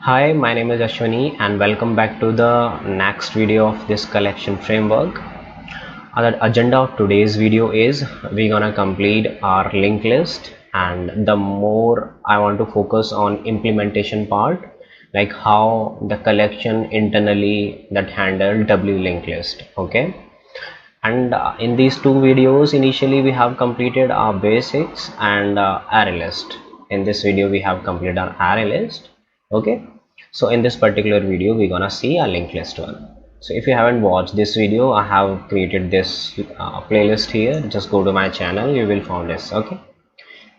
Hi, my name is Ashwani and welcome back to the next video of this collection framework. The agenda of today's video is we're gonna complete our linked list, and the more I want to focus on implementation part, like how the collection internally that handle W linked list. Okay, and in these two videos initially we have completed our basics and array list. In this video we have completed our array list. Okay, so in this particular video we're gonna see a linked list one. So if you haven't watched this video, I have created this playlist here. Just go to my channel, you will find this. Okay,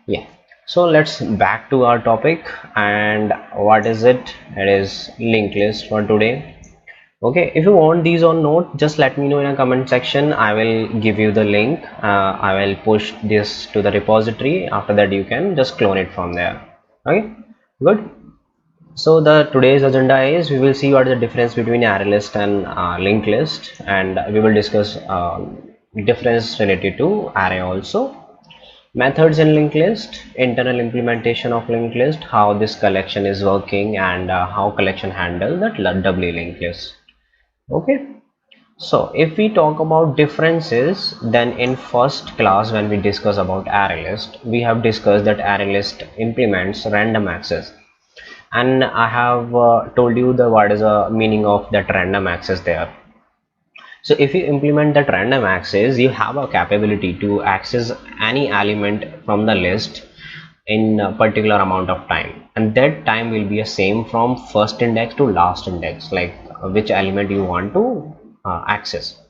yeah, so let's back to our topic. And what is it? It is linked list for today. Okay, if you want these on note, just let me know in a comment section. I will give you the link. I will push this to the repository. After that you can just clone it from there. Okay, good. So the today's agenda is we will see what is the difference between array list and linked list, and we will discuss difference related to array also, methods in linked list, internal implementation of linked list, how this collection is working, and how collection handle that W linked list. Okay, so if we talk about differences, then in first class when we discuss about array list, we have discussed that array list implements random access, and I have told you the what is the meaning of that random access there. So if you implement that random access, you have a capability to access any element from the list in a particular amount of time, and that time will be the same from first index to last index, like which element you want to access.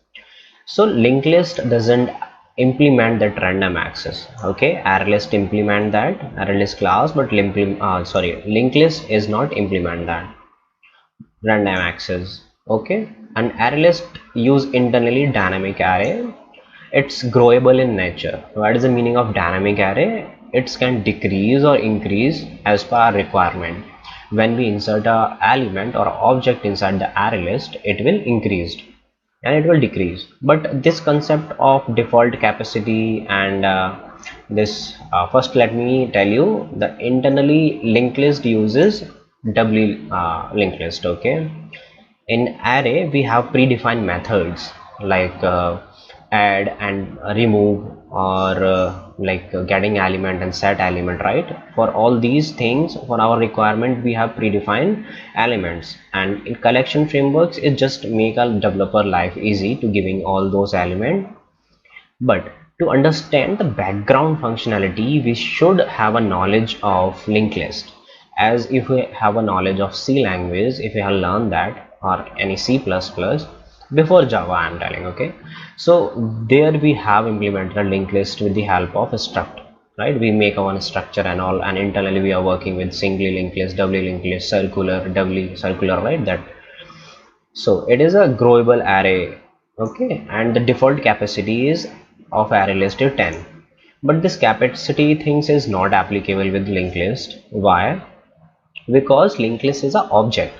So linked list doesn't implement that random access. Okay, array list implement that array list class, but linked list is not implement that random access. Okay, and array list use internally dynamic array. It's growable in nature. What is the meaning of dynamic array? It can decrease or increase as per our requirement. When we insert a element or object inside the array list, it will increase and it will decrease. But this concept of default capacity and this first let me tell you the internally linked list uses W linked list. Okay, in array we have predefined methods like add and remove, or getting element and set element, right? For all these things, for our requirement we have predefined elements, and in collection frameworks it just make a developer life easy to giving all those elements. But to understand the background functionality, we should have a knowledge of linked list. As if we have a knowledge of C language, if we have learned that, or any C++ before Java, I am telling. Okay, so there we have implemented a linked list with the help of a struct. Right, we make our structure and all, and internally we are working with singly linked list, doubly linked list, circular, doubly circular, right? That, so it is a growable array. Okay, and the default capacity is of array list is 10, but this capacity things is not applicable with linked list. Why? Because linked list is an object.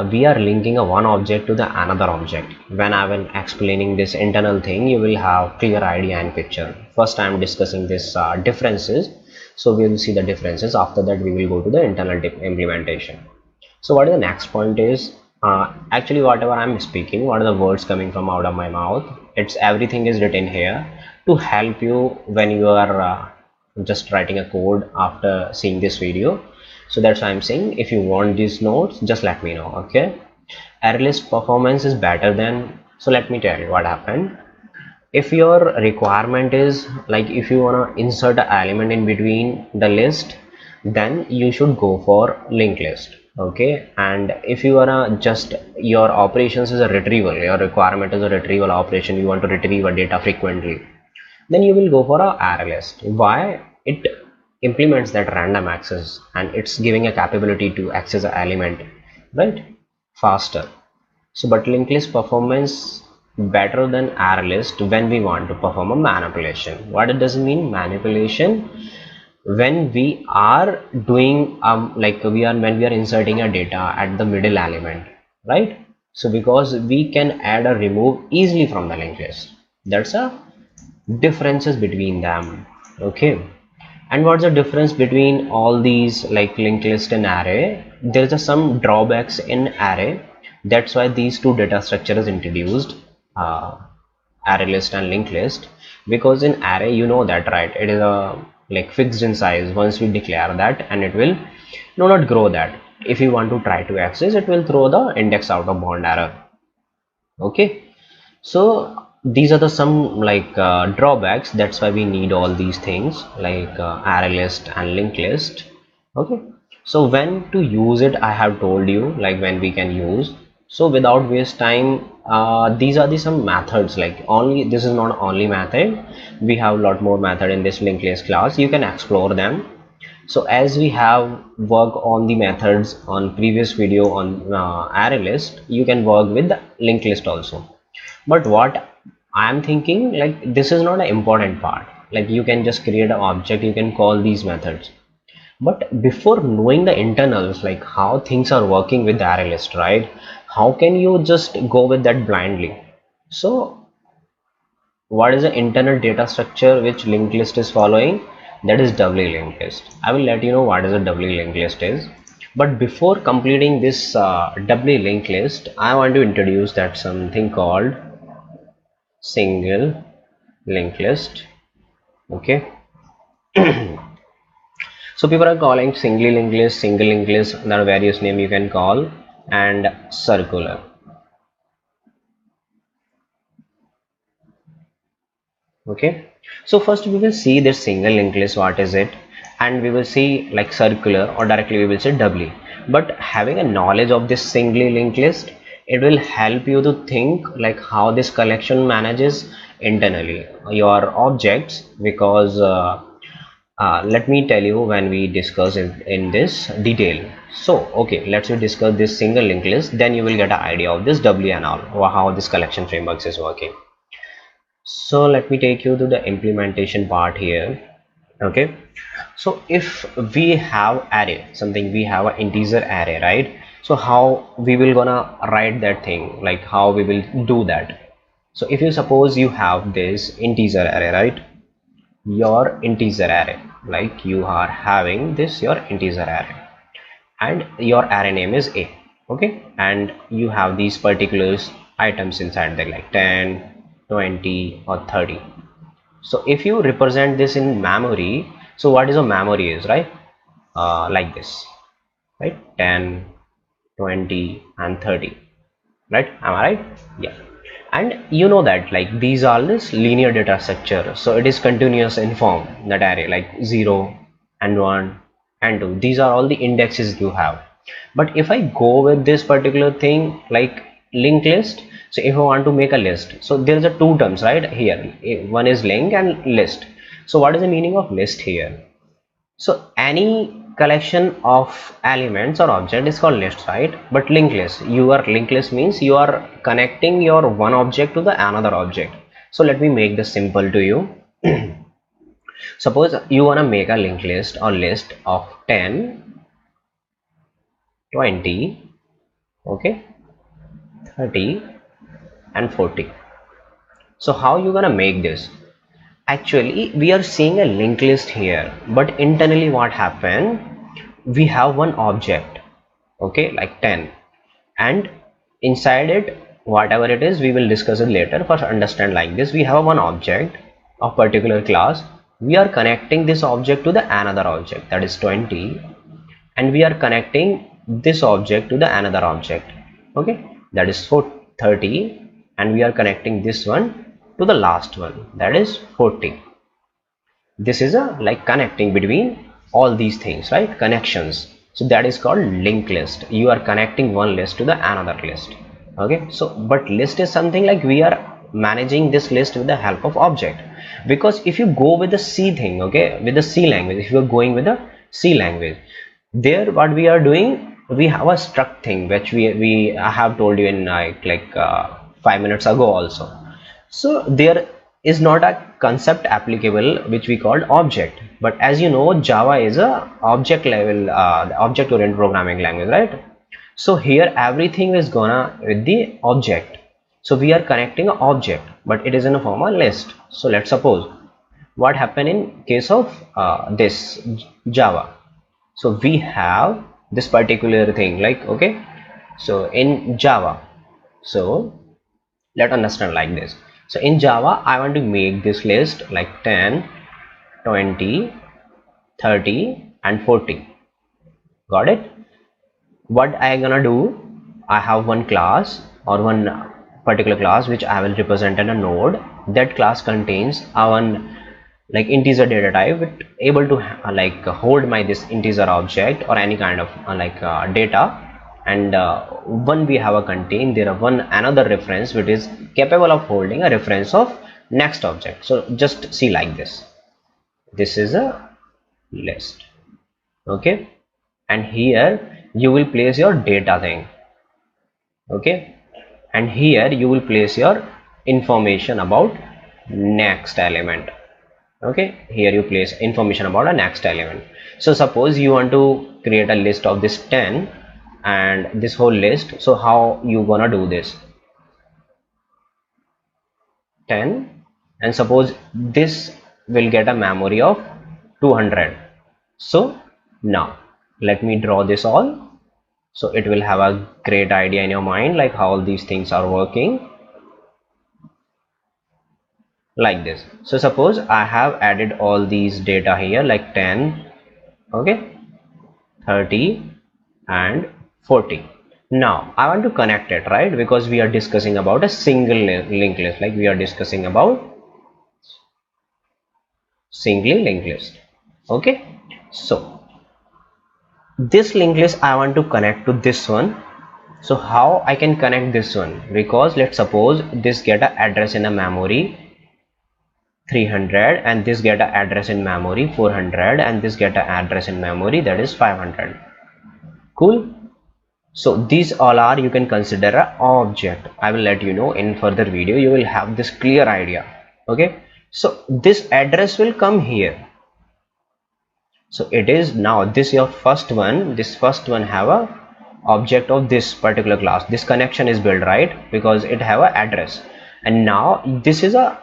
We are linking a one object to the another object. When I will explaining this internal thing, you will have clear idea and picture. First I am discussing this differences, so we will see the differences. After that we will go to the internal implementation. So what is the next point is, actually whatever I'm speaking, what are the words coming from out of my mouth, it's everything is written here to help you when you are just writing a code after seeing this video. So that's why I'm saying, if you want these notes, just let me know. Okay, array list performance is better than, so let me tell you what happened. If your requirement is like if you want to insert an element in between the list, then you should go for linked list. Okay, and if you are just your operations is a retrieval, your requirement is a retrieval operation, you want to retrieve a data frequently, then you will go for a array list. Why? It implements that random access and it's giving a capability to access an element, right, faster. So but linked list performance better than array list when we want to perform a manipulation. What it does mean manipulation? When we are doing when we are inserting a data at the middle element, right? So because we can add or remove easily from the linked list, that's a differences between them. Okay, And what's the difference between all these like linked list and array? There's some drawbacks in array. That's why these two data structures introduced, array list and linked list. Because in array, you know that, right? It is a like fixed in size. Once we declare that, and it will not grow that. If you want to try to access, it will throw the index out of bound error. Okay, so these are the some like drawbacks. That's why we need all these things like array list and linked list. Okay, so when to use it, I have told you, like when we can use. So without waste time, these are the some methods. Like only this is not only method, we have a lot more method in this linked list class. You can explore them. So as we have worked on the methods on previous video on array list, you can work with the linked list also. But what I am thinking, like this is not an important part. Like you can just create an object, you can call these methods. But before knowing the internals, like how things are working with the array list, right? How can you just go with that blindly? So what is the internal data structure which linked list is following? That is doubly linked list. I will let you know what is a doubly linked list is. But before completing this doubly linked list, I want to introduce that something called single linked list. Okay, so people are calling single linked list, there are various name you can call, and circular. Okay, so first we will see this single linked list, what is it, and we will see like circular, or directly we will say doubly. But having a knowledge of this singly linked list, it will help you to think like how this collection manages internally your objects. Because let me tell you when we discuss it in this detail. So okay, let's discuss this single linked list, then you will get an idea of this doubly and all, or how this collection frameworks is working. So let me take you to the implementation part here. Okay, so if we have array, something we have an integer array, right? So how we will gonna write that thing, like how we will do that? So if you suppose you have this integer array, right? Your integer array, like you are having this your integer array, and your array name is a. Okay, and you have these particulars items inside there like 10, 20 or 30. So if you represent this in memory, so what is a memory is, right? Like this, right? 10, 20 and 30, right? Am I right? Yeah. And you know that like these are this linear data structure, so it is continuous in form, that array like 0 and 1 and 2, these are all the indexes you have. But if I go with this particular thing like linked list, so if I want to make a list, so there's a two terms right here, one is link and list. So what is the meaning of list here? So any collection of elements or object is called list, right? But linked list, your linked list means you are connecting your one object to the another object. So let me make this simple to you. Suppose you want to make a linked list or list of 10, 20, okay, 30 and 40. So how you gonna make this? Actually we are seeing a linked list here, but internally what happened, we have one object, okay, like 10, and inside it whatever it is we will discuss it later. First understand like this, we have one object of particular class, we are connecting this object to the another object, that is 20, and we are connecting this object to the another object, okay, that is 30, and we are connecting this one to the last one, that is 40. This is a like connecting between all these things, right? Connections. So that is called linked list. You are connecting one list to the another list. Okay, so but list is something like we are managing this list with the help of object. Because if you go with the C thing, okay, with the C language, if you are going with the C language, there what we are doing, we have a struct thing which we I have told you in like 5 minutes ago also. So there is not a concept applicable which we called object, but as you know Java is a object level object oriented programming language, right? So here everything is gonna with the object. So we are connecting an object, but it is in a form of list. So let's suppose what happened in case of this Java. So we have this particular thing, like, okay, so in Java, so let's understand like this. So in Java I want to make this list like 10, 20, 30 and 40. Got it? What I gonna do, I have one class or one particular class which I will represent in a node. That class contains a one like integer data type, it able to like hold my this integer object or any kind of data. And one we have a contain there are one another reference which is capable of holding a reference of next object. So just see like this is a list, okay, and here you will place your data thing, okay, and here you will place your information about next element, okay. Here you place information about a next element. So suppose you want to create a list of this 10 and this whole list. So how you gonna do this? 10, and suppose this will get a memory of 200. So now let me draw this all, so it will have a great idea in your mind like how all these things are working like this. So suppose I have added all these data here like 10, okay, 30 and 40. Now I want to connect it, right, because we are discussing about a single linked list, like we are discussing about singly linked list, okay. So this linked list I want to connect to this one. So how I can connect this one? Because let's suppose this get a address in a memory 300 and this get a address in memory 400 and this get a address in memory that is 500. Cool. So these all are, you can consider a object. I will let you know in further video, you will have this clear idea, okay. So this address will come here. So it is now this your first one, this first one have a object of this particular class. This connection is built, right, because it have a address, and now this is a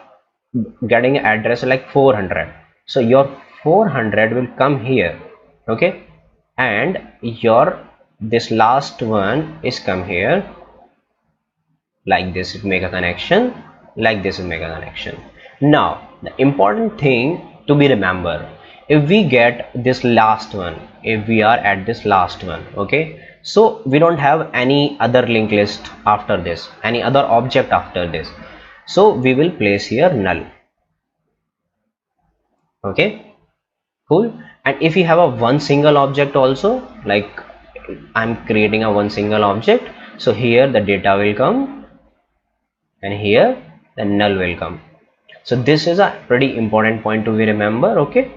getting address like 400. So your 400 will come here, okay, and your this last one is come here like this, it make a connection like this, it make a connection. Now the important thing to be remember, if we get this last one, if we are at this last one, okay, so we don't have any other linked list after this, any other object after this, so we will place here null, okay. Cool. And if you have a one single object also, like I'm creating a one single object, so here the data will come and here the null will come. So this is a pretty important point to be remember, okay.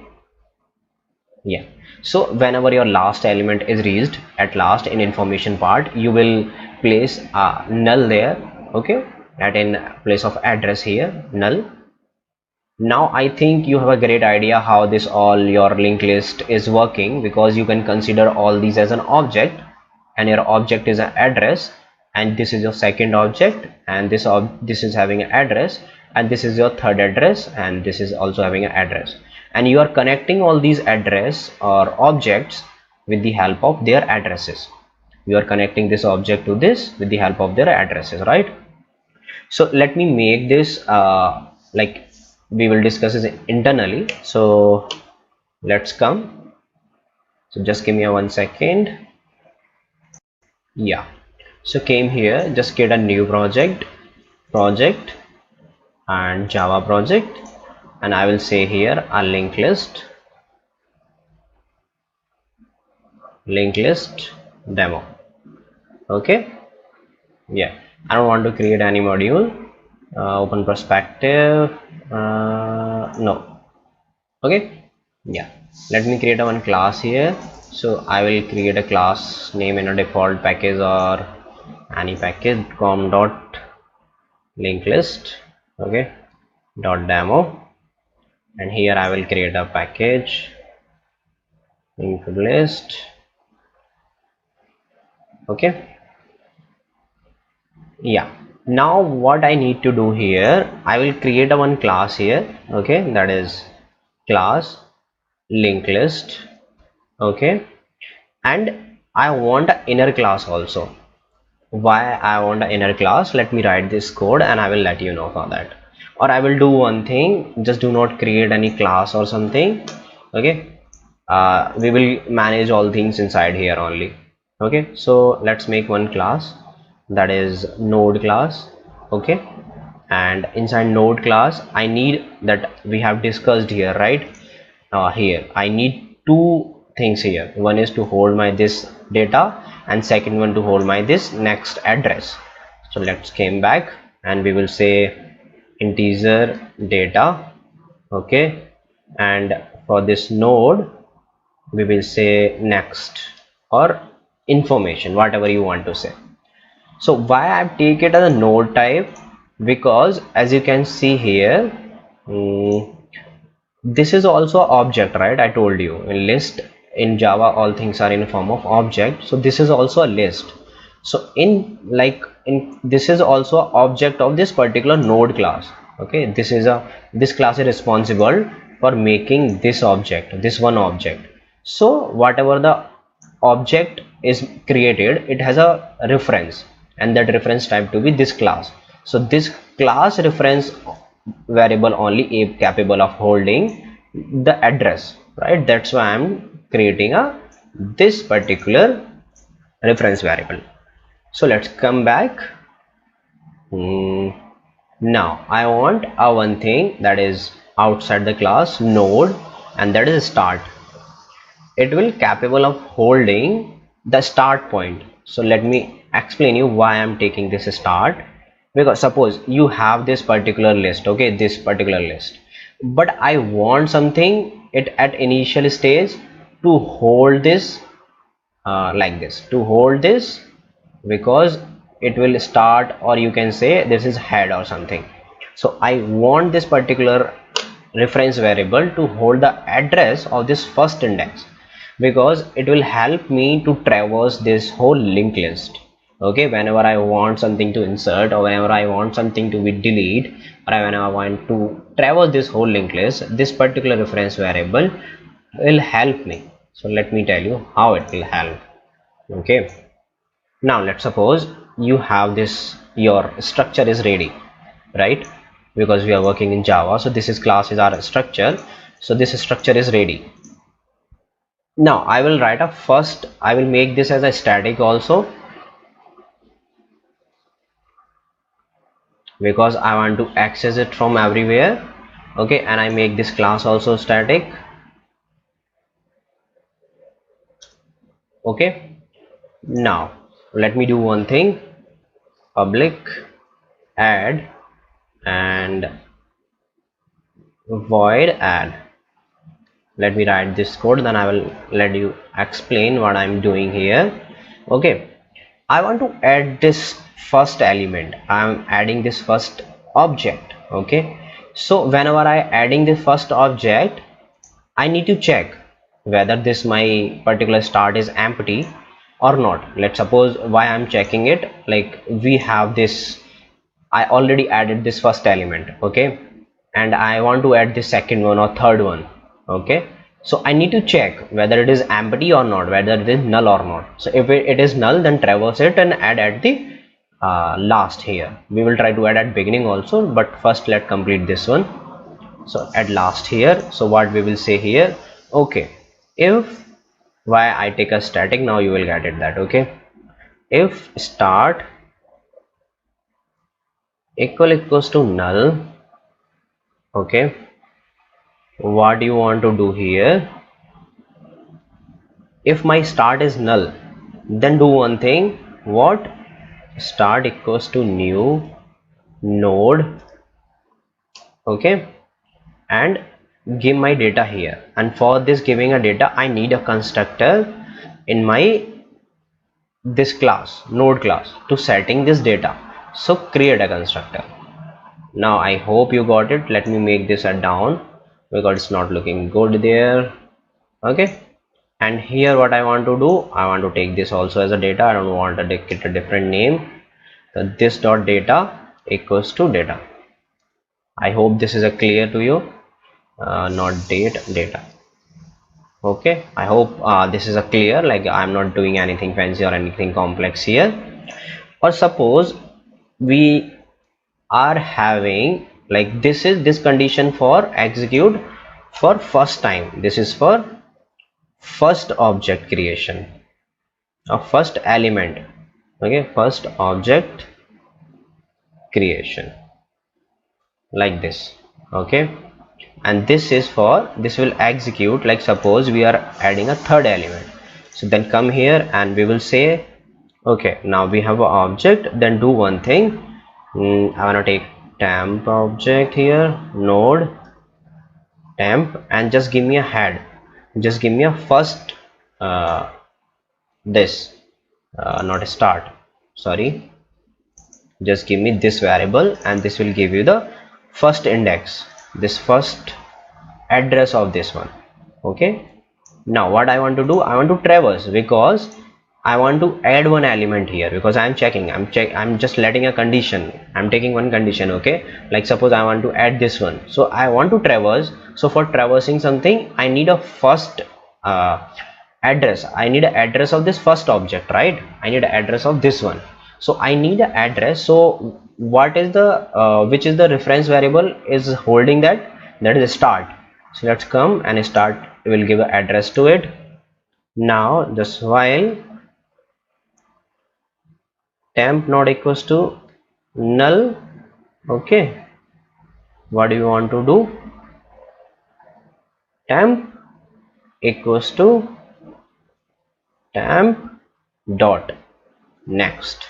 Yeah, so whenever your last element is reached at last in information part, you will place a null there, okay, at in place of address here null. Now I think you have a great idea how this all your linked list is working, because you can consider all these as an object, and your object is an address, and this is your second object, and this is having an address, and this is your third address, and this is also having an address, and you are connecting all these address or objects with the help of their addresses. You are connecting this object to this with the help of their addresses, right? So let me make this like we will discuss this internally. So let's come, so just give me a 1 second. Yeah, so came here, just get a new project and Java project, and I will say here a linked list demo, okay. Yeah, I don't want to create any module. Open perspective, no, okay. Yeah, let me create a one class here. So I will create a class name in a default package or any package com dot linked list, okay, dot demo, and here I will create a package linked list, okay. Yeah, now what I need to do here, I will create a one class here, okay, that is class linked list. Okay, and I want an inner class also. Why I want an inner class? Let me write this code and I will let you know for that. Or I will do one thing, just do not create any class or something. Okay, we will manage all things inside here only. Okay, so let's make one class, that is node class. Okay, and inside node class I need that we have discussed here, right? Here I need two things here. One is to hold my this data, and second one to hold my this next address. So let's came back and we will say integer data. Okay, and for this node we will say next or information, whatever you want to say. So why I've taken it as a node type? Because as you can see here, this is also object, right? I told you in list in Java all things are in form of object, so this is also a list. So in this is also a object of this particular node class. Okay, this class is responsible for making this object, this one object. So whatever the object is created, it has a reference, and that reference type to be this class. So this class reference variable only is capable of holding the address, right? That's why I'm creating a this particular reference variable. So let's come back. Now I want a one thing that is outside the class node, and that is start. It will capable of holding the start point. So let me explain you why I'm taking this start. Because suppose you have this particular list, okay, this particular list, but I want something it at initial stage to hold this like this, to hold this, because it will start, or you can say this is head or something. So I want this particular reference variable to hold the address of this first index, because it will help me to traverse this whole linked list. Okay, whenever I want something to insert, or whenever I want something to be delete, or whenever I want to traverse this whole linked list, this particular reference variable will help me. So let me tell you how it will help. Okay, now let's suppose you have this, your structure is ready, right? Because we are working in Java, so this is class is our structure. So this structure is ready. Now I will write a first, I will make this as a static also, because I want to access it from everywhere. Okay, and I make this class also static. Okay, now let me do one thing, public add and void add. Let me write this code, then I will let you explain what I'm doing here. Okay, I want to add this first element, I'm adding this first object. Okay, so whenever I adding the first object, I need to check whether this my particular start is empty or not. Let's suppose why I'm checking it, like we have this, I already added this first element. Okay, and I want to add the second one or third one. Okay, so I need to check whether it is empty or not, whether it is null or not. So if it is null, then traverse it and add at the last. Here we will try to add at beginning also, but first let's complete this one. So at last here, so what we will say here, okay, if why I take a static, now you will get it that. Okay, if start equals to null. Okay, what you want to do here, if my start is null, then do one thing, what, start equals to new node. Okay, and give my data here, and for this giving a data I need a constructor in my this class node class to setting this data. So create a constructor. Now I hope you got it. Let me make this a down because it's not looking good there. Okay, and here what I want to do, I want to take this also as a data. I don't want to take it a different name. So this dot data equals to data. I hope this is a clear to you. not date, data. Okay, I hope this is a clear, like I'm not doing anything fancy or anything complex here. Or suppose we are having, like, this condition for execute for first time. This is for first object creation of first element. Okay, first object creation, like this. Okay, and this is for, this will execute, like suppose we are adding a third element. So then come here and we will say, okay, now we have an object. Then do one thing. I want to take temp object here, node temp, and just give me a head, just give me a first this not a start, sorry, just give me this variable, and this will give you the first index, this first address of this one. Okay, now what I want to do, I want to traverse, because I want to add one element here, because I'm checking, I'm just letting a condition, I'm taking one condition. Okay, like suppose I want to add this one, so I want to traverse. So for traversing something, I need a first address, I need an address of this first object, right? I need an address of this one, so I need an address. So what is the which is the reference variable is holding that, that is start. So let's come and start, will give an address to it. Now just while temp not equals to null. Okay, what do you want to do, temp equals to temp dot next.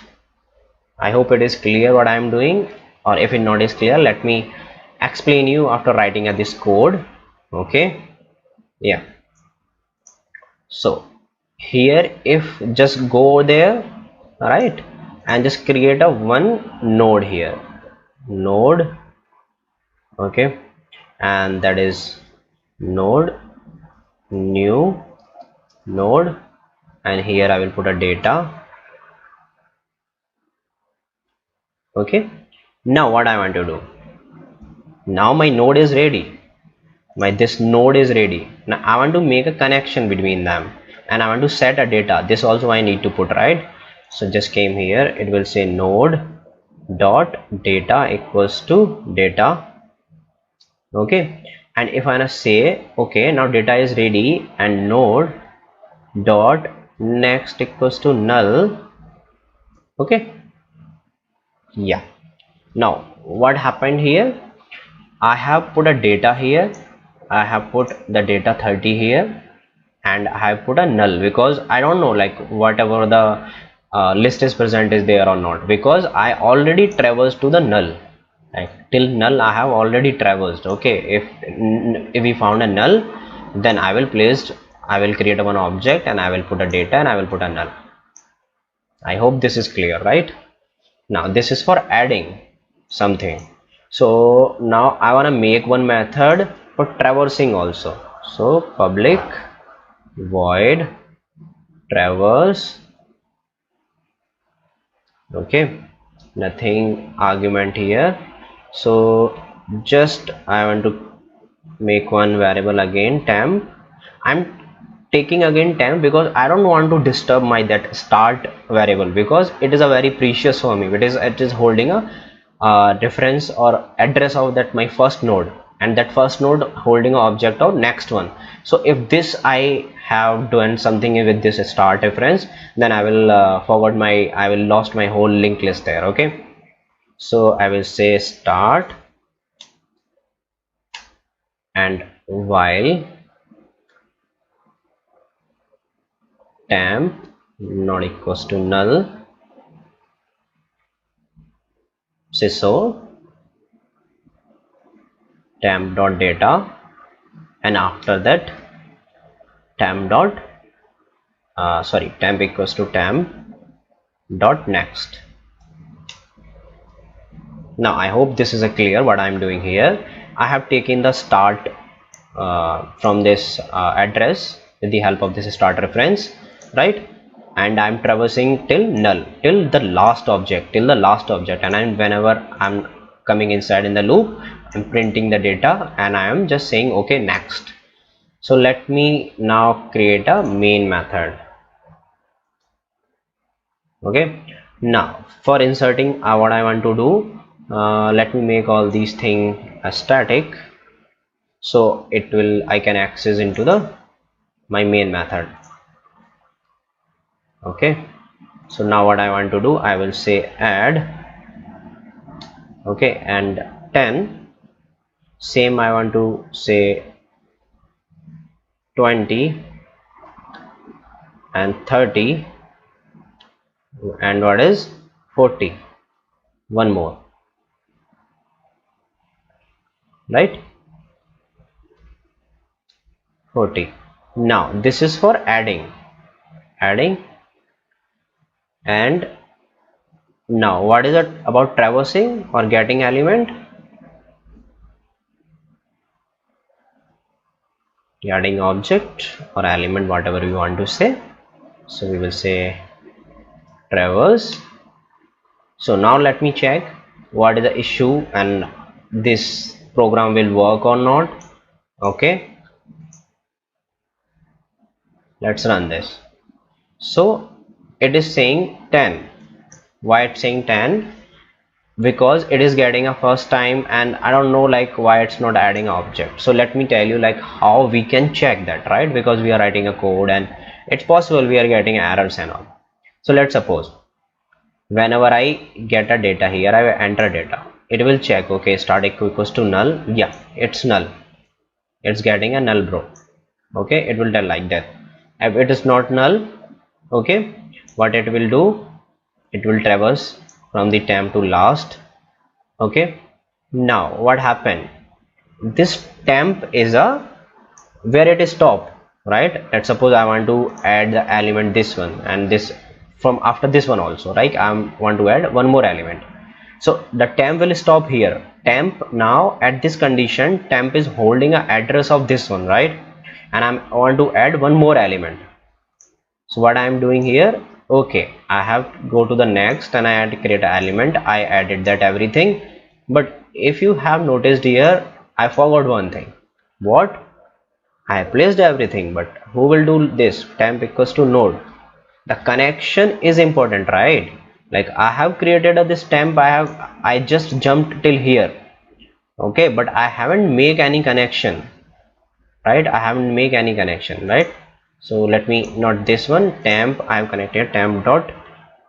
I hope it is clear what I am doing, or if it not is clear, let me explain you after writing at this code. Okay, yeah, so here if just go there, right, and just create a one node here, node. Okay, and that is node new node, and here I will put a data. Okay, now what I want to do, now my node is ready, this node is ready. Now I want to make a connection between them, and I want to set a data. This also I need to put, right? So just came here, it will say node dot data equals to data. Okay, and if I wanna say, okay, now data is ready, and node dot next equals to null. Okay, yeah, now what happened here, I have put a data here, I have put the data 30 here, and I have put a null, because I don't know like whatever the list is present is there or not, because I already traversed to the null, like till null I have already traversed. Okay, if we found a null, then I will create one object, and I will put a data, and I will put a null. I hope this is clear, right? Now this is for adding something. So now I want to make one method for traversing also. So public void traverse. Okay, nothing argument here. So just I want to make one variable again, temp. I'm taking again temp because I don't want to disturb my that start variable, because it is a very precious for me. It is holding a reference or address of that my first node, and that first node holding an object of next one. So if this I have done something with this start reference, then I will I will lost my whole linked list there. Okay, so I will say start, and while temp not equals to null, say so temp dot data, and after that temp dot temp equals to temp dot next. Now I hope this is a clear what I am doing here. I have taken the start from this address with the help of this start reference, right, and I'm traversing till null, till the last object, and whenever I'm coming inside in the loop, I'm printing the data and I am just saying okay, next. So let me now create a main method. Okay, now for inserting what I want to do, let me make all these things static, so it will, I can access into the my main method. Okay, so now what I want to do, I will say add, okay, and 10, same I want to say 20 and 30, and what is 40, one more, right, 40. Now this is for adding, and now what is it about traversing or getting element? Adding object or element, whatever we want to say. So we will say traverse. So now let me check what is the issue and this program will work or not. Okay, let's run this. So it is saying 10. Why it's saying 10? Because it is getting a first time, and I don't know like why it's not adding object. So let me tell you like how we can check that, right? Because we are writing a code and it's possible we are getting errors and all. So let's suppose whenever I get a data here, I enter data, it will check, okay, static equals to null. Yeah, it's null, it's getting a null, bro. Okay, it will tell like that. If it is not null, okay, what it will do, it will traverse from the temp to last. Okay, now what happened, this temp is a where it is stopped, right? Let's suppose I want to add the element this one and this from after this one also, right? I want to add one more element, so the temp will stop here. Temp now at this condition, temp is holding an address of this one, right? And I want to add one more element. So what I am doing here, okay, I have to go to the next and I had to create an element. I added that everything, but if you have noticed here, I forgot one thing. What? I placed everything, but who will do this? Temp equals to node. The connection is important, right? Like I have created this temp, I just jumped till here, okay, but I haven't make any connection, right? I haven't make any connection, right? So let me, not this one, temp, I have connected temp dot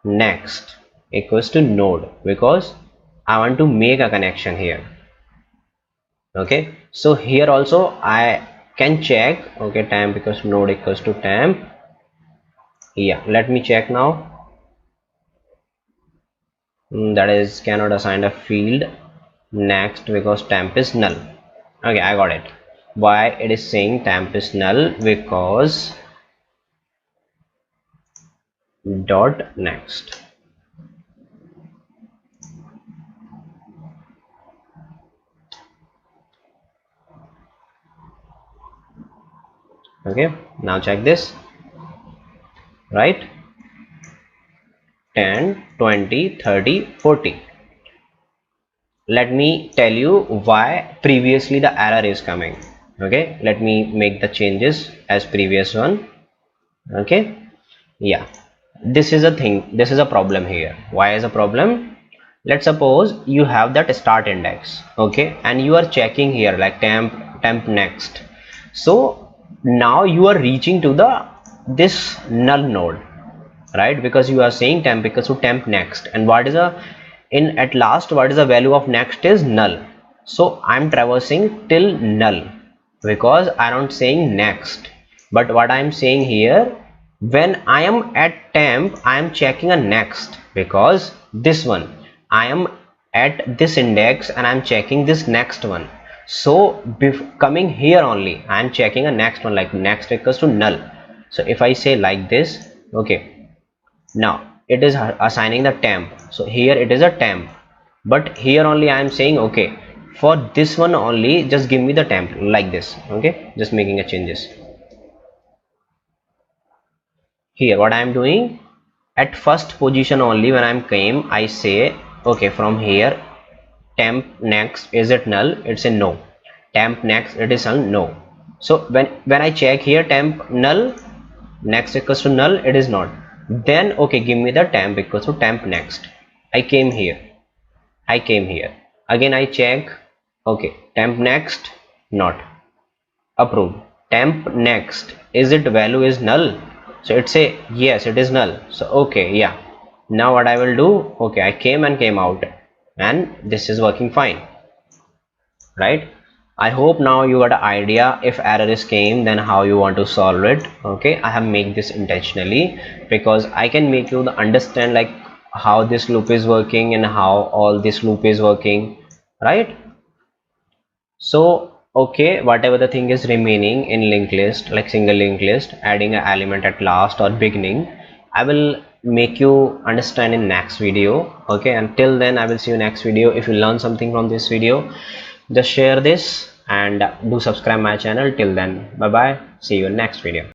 next equals to node, because I want to make a connection here. Okay, so here also I can check, okay, temp equals to node equals to temp. Yeah, let me check now. That is cannot assign a field next because temp is null. Okay, I got it. Why it is saying temp is null? Because dot next. Okay, now check this, right? 10, 20, 30, 40. Let me tell you why previously the error is coming. Okay, let me make the changes as previous one. Okay, yeah, this is a thing, this is a problem here. Why is a problem? Let's suppose you have that start index, okay, and you are checking here like temp next. So now you are reaching to the this null node, right? Because you are saying temp equals to temp next, and what is a in at last, what is the value of next is null. So I'm traversing till null because I don't saying next. But what I'm saying here, when I am at temp, I am checking a next, because this one I am at this index and I'm checking this next one. So coming here only I am checking a next one, like next equals to null. So if I say like this, okay, now it is assigning the temp, so here it is a temp, but here only I am saying okay, for this one only just give me the temp like this. Okay, just making a changes here. What I am doing, at first position only when I am came, I say okay, from here temp next, is it null? It's a no. Temp next, it is a no. So when I check here temp null, next equals to null, it is not. Then okay, give me the temp equals to temp next. I came here, again I check, okay, temp next, not approved. Temp next, is it value is null? So it say yes, it is null. So okay, yeah, now what I will do, okay, I came out, and this is working fine, right? I hope now you got an idea. If error is came, then how you want to solve it. Okay, I have made this intentionally because I can make you understand like how this loop is working and how all this loop is working, right? So okay, whatever the thing is remaining in linked list, like single linked list, adding an element at last or beginning, I will make you understand in next video. Okay, until then I will see you next video. If you learn something from this video, just share this and do subscribe my channel. Till then, bye bye, see you in next video.